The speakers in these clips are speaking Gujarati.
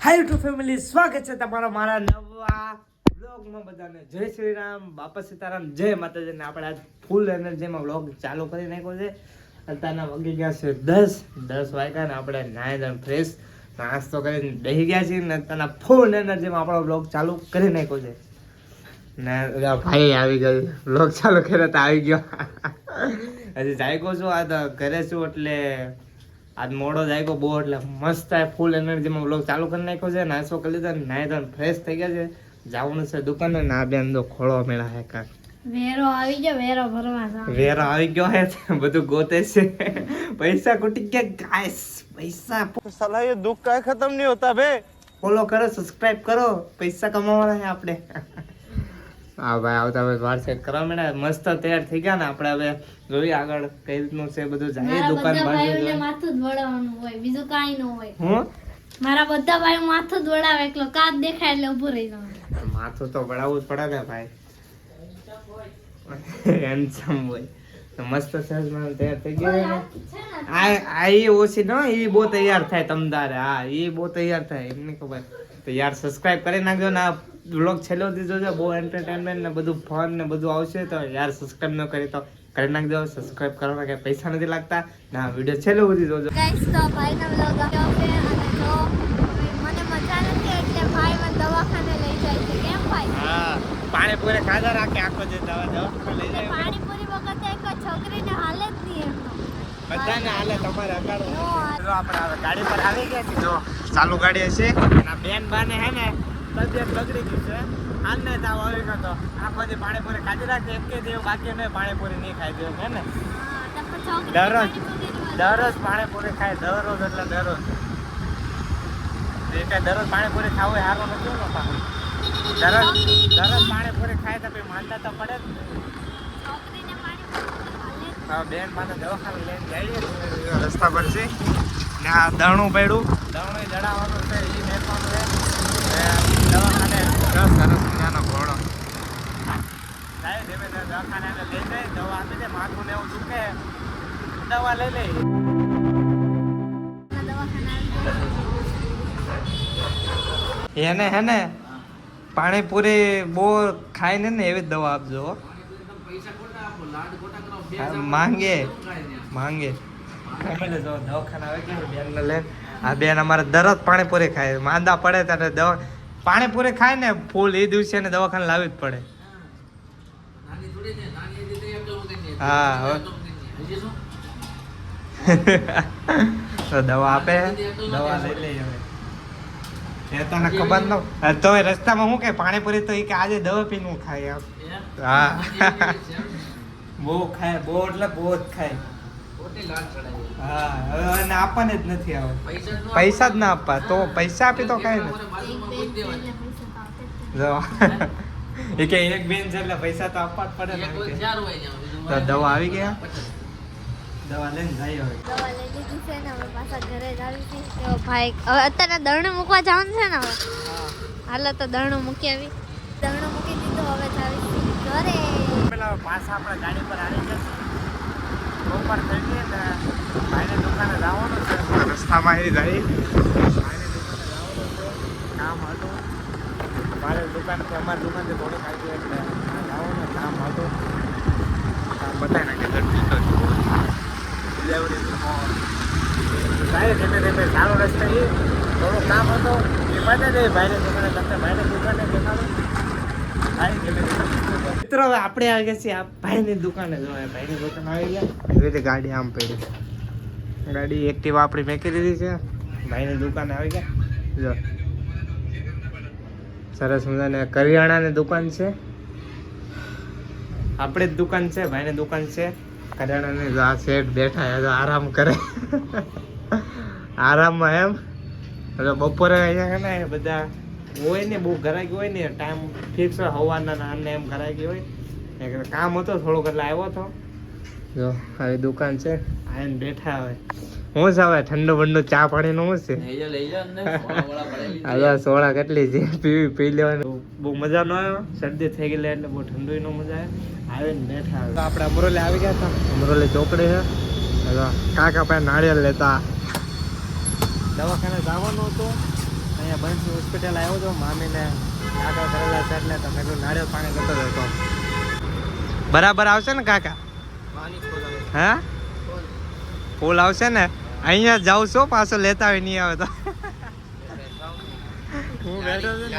હાય યુટ્યુબ ફેમિલી, સ્વાગત છે તમારા મારા નવા વ્લોગમાં. બધાને જય શ્રી રામ, બાપા સીતારામ, જય માતાજી. ને આપણે આજ ફૂલ એનર્જીમાં વ્લોગ ચાલુ કરી નાખ્યો છે. અત્યારના વાગી ગયા છે 10 વાગ્યા ને આપણે નાઈ ધોઈને ફ્રેશ નાસ્તો કરીને બેસી ગયા છીએ ને અત્યારના ફૂલ એનર્જીમાં આપણો વ્લોગ ચાલુ કરી નાખ્યો છે. ને ભાઈ આવી ગયો, વ્લોગ ચાલુ કર્યો તો આવી ગયો. હજી જાગ્યો છું, આ તો ઘરે છું એટલે આજ મોડો જાગ્યો બહુ, એટલે મસ્ત ફૂલ એનર્જીમાં વ્લોગ ચાલુ કરી નાખ્યો છે. નાસ્તો કરી લીધો, નાઈ ધોઈને ફ્રેશ થઈ ગયા છે. જવાનું છે દુકાને. ના બેન તો ખોળો મેળા હે કાક વેરો આવી ગયો, વેરો ભરવા જાવ. વેરો આવી ગયો હે, બધું ગોતે છે. પૈસા કુટી ગયા ગાઈસ, પૈસા સાલા ये दुख का खत्म नहीं होता बे. ફોલો કરો, સબસ્ક્રાઇબ કરો, પૈસા કમાવાના છે આપણે. હા ભાઈ, આવતા હવે વાર સેટ કરવા માંડ્યા. મસ્ત તૈયાર થઈ ગયા ને આપણે. હવે જોઈએ આગળ કઈ રીતનું છે બધું. જાય દુકાન બાજુ માથું જ વળવાનું હોય, બીજું કાઈ ન હોય. હું મારા બધા ભાઈ માથું જ વળાવે, એકલો કાચ દેખાય એટલે ઊભું રહી જવાનું. માથું તો વળાવવું જ પડે ને ભાઈ, હેન્ડસમ હોય તો મસ્ત સજમાં તૈયાર થઈ ગયા ને. આ ઈ ઓછી ન, ઈ બહુ તૈયાર થાય તમદારે. હા, ઈ બહુ તૈયાર થાય, એમને ખબર. તો યાર સબસ્ક્રાઇબ કરી નાખજો ને. આ વ્લોગ છેલ્લો દીધો છે, બહુ એન્ટરટેનમેન્ટ ને બધું ફન ને બધું આવશે. તો યાર સબસ્ક્રાઇબ ન કરી તો કરી નાખજો. સબસ્ક્રાઇબ કરવાના કે પૈસા નથી લાગતા. ના વિડિયો છેલ્લો સુધી જોજો ગાઈસ. તો ભાઈનો વ્લોગ આવ્યો છે અને જો મને મજા નથી એટલે ભાઈ મને દવાખાને લઈ જાય છે. કેમ ભાઈ? હા, પાણીપુરી ખાધા રાખે આખો જે દવાખાને લઈ જાય. પાણીપુરી વખતે એક છોકરીને હાલે જ નહીં એમનો. બધાને હાલે, તમારે અગાડો. જો આપણે હવે ગાડી પર આવી ગયા છીએ. જો ચાલુ ગાડી હશે. અને બેન બાને હે ને તબિયત બગડી ગઈ છે. આને તાવ આવી ગયો તો આખો જે પાણીપુરી ખાધી રાખે, એક કે દેવ બાકી નહીં પાણીપુરી નહીં ખાઈ દેવું હે ને. દરરોજ પાણીપુરી ખાય, દરરોજ એટલે દરરોજ. એ કઈ દરરોજ પાણીપુરી ખાવું એ સારું નથી ને પાછું. દરરોજ પાણીપુરી ખાય તો પછી માનતા તો પડે જ ને. બેન પાસે દવાખાને લઈને જઈએ રસ્તા પર છે ને. આ દણું પડ્યું, દણું જડાવવાનું છે, એ મેળવાનું છે. દવાખાને સરસ મજાનો ઘોડો જાય. ધીમે ધીમે દવાખાને લઈ જાય, દવા આપી દે. માથું ને એવું દુખે, દવા લઈ લઈ. એને હે ને પાણીપુરી બહુ ખાઈને ને એવી જ દવા આપજો. માંગે દવાખાના આવે કે બેન ને લે. આ બેન અમારે દરરોજ પાણીપુરી ખાય. માંદા પડે ત્યારે દવા પાણીપુરી ખાય ને ફૂલ એ દિવસે ને દવાખાને લાવવી જ પડે. હા, હવે દવા આપે, દવા લઈ લઈ. હવે એ તને ખબર ન તો રસ્તામાં હું કે પાણીપુરી તો એ કે આજે દવા પીને ખાય. હા, બહુ ખાય, બહુ એટલે બહુ જ ખાય. હા, હવે એને આપવાને જ નથી. આવે પૈસા જ ના આપવા, તો પૈસા આપી તો કાંઈ નથી. એ કે એક બેન છે એટલે પૈસા તો આપવા જ પડે ને. તો દવા આવી ગયા, દવા લઈને જઈએ. હવે દવા લઈ લીધી છે ને, હવે પાછા ઘરે જ આવી છે. તો ભાઈ હવે અત્યારે દરણું મૂકવા જવાનું છે ને. હવે હાલો તો દરણું મૂકી આવી. દરણું મૂકી દીધું, હવે જ આવી ઘરે. પેલા પાછા આપણે ગાડી પર આવી જશે. બપોર થઈ ગઈ ને ભાઈને દુકાને જવાનું છે. રસ્તામાં એ જાય, ભાઈને દુકાને જવાનું છે, કામ હતું મારે દુકાનથી. અમારી દુકાનથી થોડુંક આવી એટલે જવાનું કામ હતું. કામ બતાવી નાખે ડિલિવરી થાય. ધીમે ધીમે સારો રસ્તે એ થોડું કામ હતું એ બતાવી દે. ભાઈને દુકાને તમને ભાઈને દુકાને દેખાડું. મિત્રો હવે આપણે આવી ગયા છીએ આ ભાઈની દુકાને. જો ભાઈની દુકાન આવી ગયા. એવી રીતે ગાડી આમ પડી, ગાડી એક્ટિવા આપણી મેકી દીધી છે. ભાઈની દુકાને આવી ગયા. જો સરસ મજાની કરિયાણાની દુકાન છે. આપણી જ દુકાન છે, ભાઈની દુકાન છે કરિયાણાની. આ શેઠ બેઠા આરામ કરે. આરામમાં એમ. એટલે બપોરે અહીંયા છે ને બધા હોય ને, બહુ ઘરાકી હોય ને, ટાઈમ ફિક્સ હોય સવારના નાને એમ ઘરાકી હોય. કામ હતો થોડુંક એટલે આવ્યો હતો. જો આવી દુકાન છે, આવીને બેઠા. હવે હું છે હવે ઠંડુ બંડુ ચા પાણીનું શું છે? સોડા કેટલી છે પી લેવાની. બહુ મજા ન આવ્યો, શરદી થઈ ગયેલી એટલે બહુ ઠંડુ ન મજા આવે. આવીને બેઠા. આપણે અમરોલી આવી ગયા હતા. અમરોલી ચોકડી છે. કાકા પાસે નાળિયેર લેતા દવાખાને જવાનું હતું. અહીંયા બંસ હોસ્પિટલ આવ્યો હતો મામીને કાકા કરેલા છે એટલે તમે એટલું નાળિયેર પાણી કરતો હતો. બરાબર આવશે ને કાકા? હા ફૂલ આવશે ને? અહીંયા જાઉં છું પાછો લેતા આવી નહીં આવે તો. હું બેઠો છું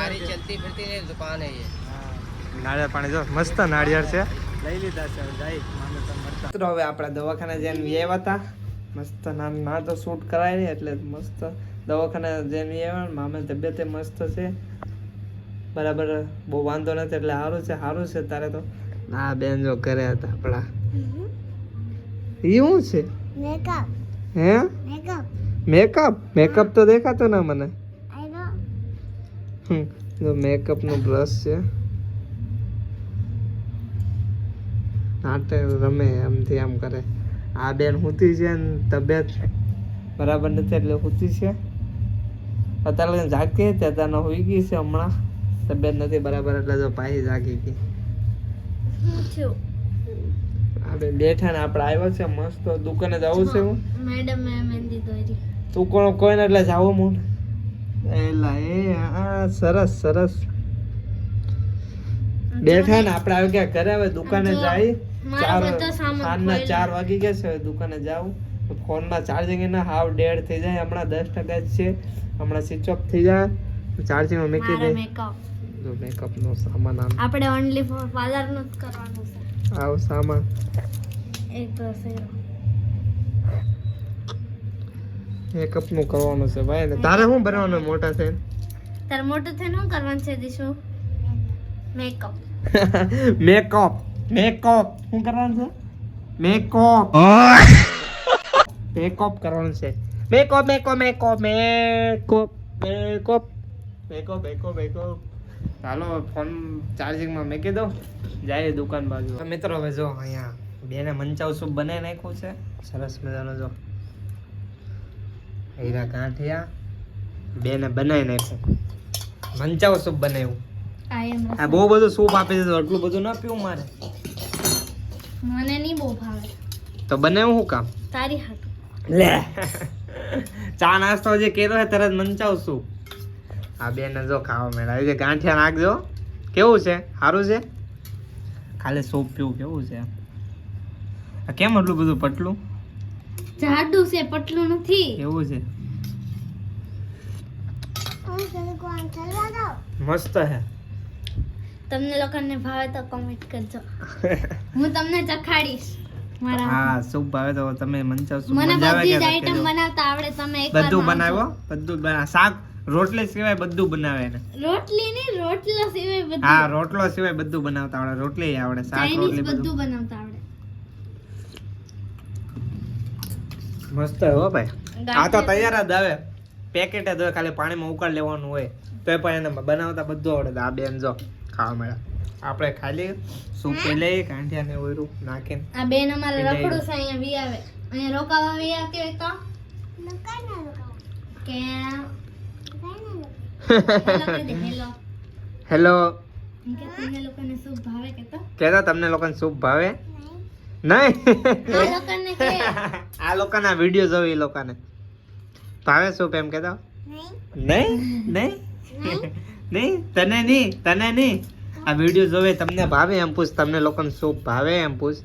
નાળિયેર પાણી જો મસ્ત નાળિયેર છે લઈ લીધા છે. મિત્રો હવે આપણા દવાખાને જઈને આવ્યા હતા મસ્ત ના તો શૂટ કરાય નહીં એટલે મસ્ત દવાખાને જઈને આવ્યા. મામાની તબિયત મસ્ત છે બરાબર બહુ વાંધો નથી એટલે સારું છે તારે તો. ના બેન જો ઘરે હતા આપણા. એ શું છે? મેકઅપ હે મેકઅપ મેકઅપ તો દેખાતો ના મને. જો મેકઅપ નો બ્રશ છે. નાટક રમે આમથી આમ કરે. આ બેન હુતી છે ને તબિયત બરાબર નથી એટલે હુતી છે. અત્યારે જાગતી હતી અત્યારે હોઈ ગઈ છે હમણાં. તબિયત નથી બરાબર એટલે જો પાછી જાગી ગઈ. આપણે બેઠા ને આપણે આવ્યા છે મસ્ત દુકાને જવું છે. હું મેડમ મહેંદી દોરી તું કોઈને એટલે જાવું હું એલા એ હા સરસ સરસ બેઠા ને આપણે આવી ગયા ઘરે. હવે દુકાને જાય સાંજના 4 વાગી ગયા છે. હવે દુકાને જાવું ફોનમાં ચાર્જિંગ ના હાવ ડેડ થઈ જાય. હમણાં 10% જ છે હમણાં સ્વિચ ઓફ થઈ જાય ચાર્જિંગમાં મૂકી દે. જો મેકઅપ નો સામાન આપણે ઓન્લી ફોર પાર્લર નું જ કરવાનું છે. આવ સામાન એક તો મેકઅપ નું કરવાનું છે ભાઈ ને. તારે શું બનાવવાનું મોટા થઈને? તાર મોટું થઈને શું કરવાનું છે દીશુ? મેકઅપ મેકઅપ શું કરવાનું છે? મેકઅપ કરવાનું છે. મેકઅપ ચાલો ફોન ચાર્જિંગમાં મૂકી દો જાય દુકાન બાજુ. મિત્રો હવે જો અહીંયા બેને મંચાવ સૂપ બનાવી નાખ્યું છે સરસ મજાનો. જો હીરા ગાંઠિયા બેને બનાવી નાખ્યું મંચાવ સૂપ બનાવ્યું. આ બહુ બધું સૂપ આપી દીધું એટલું બધું ના પીવું મારે. મને નહીં બહુ ભાવે તો બનાવ્યું શું કામ? તારી હાટુ લે ચા નાસ્તો જે કેરો હે તરત મંચાવ સૂપ. આ બેન જો ખાવા મેળા છે. ગાંઠિયા નાખજો. કેવું છે? સારું છે? ખાલી સૂપ પીવું કેવું છે? આ કેમ એટલું બધું પટલું? જાડું છે પટલું નથી. કેવું છે? મસ્ત હે. તમને લોકોને ભાવે તો કમેન્ટ કરજો. હું તમને ચખાડીશ. હા સૂપ ભાવે તો તમે મંચાવ સૂપ મને મજા આવે બધી કે જ આઈટમ બનાવતા આવડે. તમે એક બધું બનાવો બધું શાક રોટલી સિવાય બધું બનાવે ને. રોટલી ની રોટલા સિવાય બધું. હા રોટલો સિવાય બધું બનાવતા આવડે. રોટલી આવડે શાક રોટલી બધું બનાવતા આવડે. મસ્ત હો ભાઈ. આ તો તૈયાર જ આવે પેકેટ જ હોય ખાલી પાણીમાં ઉકાળ લેવાનું હોય તો પણ એને બનાવતા બધું આવડે. આ બેન જો ખાવા મળે આપણે ખાલી સૂપ લઈ કાંઠિયા ને ઓયરું નાખીને. આ બેન અમારે રખડું છે અહીંયા વી આવે અહીંયા રોકાવા વી આવતી હોય તો કે હેલો કે તમને લોકોને સૂપ ભાવે કે તો કેતા તમને લોકોને સૂપ ભાવે નહીં? આ લોકોને કે આ લોકોના વિડિયો જોઈ લોકોને ભાવે સૂપ એમ કેતા નહીં નહીં નહીં તને નહીં આ વિડિયો જોવે તમને ભાવે એમ પૂછ. તમને લોકોને સૂપ ભાવે એમ પૂછ.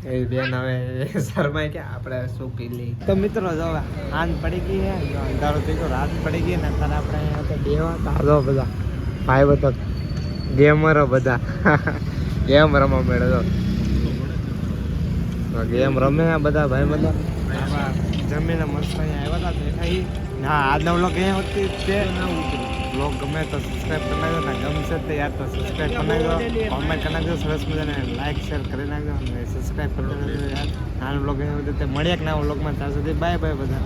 એ બેન હવે શરમાય કે આપણે સૂપ પી લઈએ. તો મિત્રો જો રાત પડી ગઈ છે અંધારો થઈ ગયો રાત પડી ગઈ ને અત્યારે આપણે અહીંયા તો બેવા તાજો બધા ભાઈ બધા ગેમરો બધા ગેમ રમવા મળે. તો ગેમ રમે બધા ભાઈ બધા જમીને મસ્ત અહીંયા આવ્યા હતા બેઠા. હા આજનો વ્લોગ અહીંયા હોતી તે વ્લોગ ગમે તો સબસ્ક્રાઈબ કરી નાખજો ને ગમશે તો યાર તો સબસ્ક્રાઈબ કરી નાખજો કોમેન્ટ કરી નાખજો સરસ મજાને લાઈક શેર કરી નાખજો અને સબસ્ક્રાઈબ કરી નાખજો યાર. નાનો વ્લોગ અહીંયા હોતી તે મળીએ કે ના વ્લોગમાં ત્યાં સુધી બાય બાય બધા.